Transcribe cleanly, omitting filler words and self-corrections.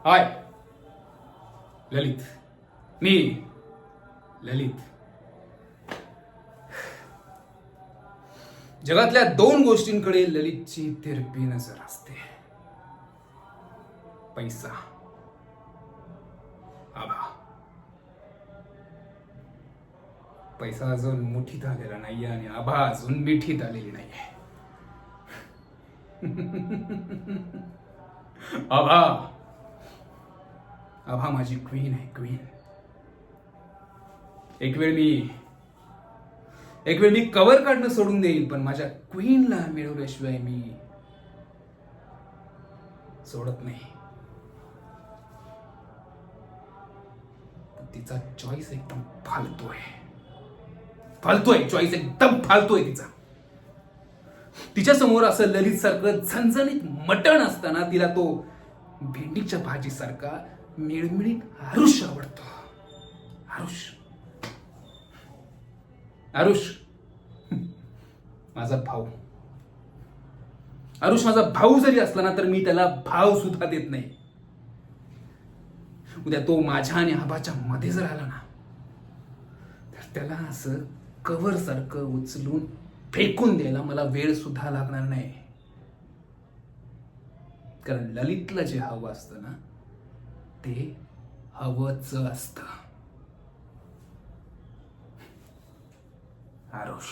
हाय ललित, मी ललित. जगातल्या दोन गोष्टींकडे ललितची तिरपी नजर असते. पैसा, आभा. पैसा अजून मुठीत आलेला नाहीये आणि आभा अजून मिठीत आलेली नाहीये. आभा, आभा माझी क्वीन आहे, क्वीन. एक वेळ मी कव्हर काढणं सोडून देईल, पण माझ्या क्वीनला मिळवल्याशिवाय मी सोडत नाही. तिचा चॉईस एकदम फालतू आहे. चॉईस एकदम फालतू आहे तिचा. तिच्या समोर असं ललित सारखं झणझणीत मटण असताना तिला तो भेंडीच्या भाजी सारखा मिळमिळीत आरुष आवडतो. आरुष माझा भाऊ. आरुष माझा भाऊ जरी असला ना तर मी त्याला भाव सुद्धा देत नाही. उद्या तो माझ्या आणि आबाच्या मध्ये जर आला ना तर त्याला असं कव्हर सारखं उचलून फेकून द्यायला मला वेळ सुद्धा लागणार नाही. कारण ललितला जे हवं असतं ना ते हवंच असतं. आरुष.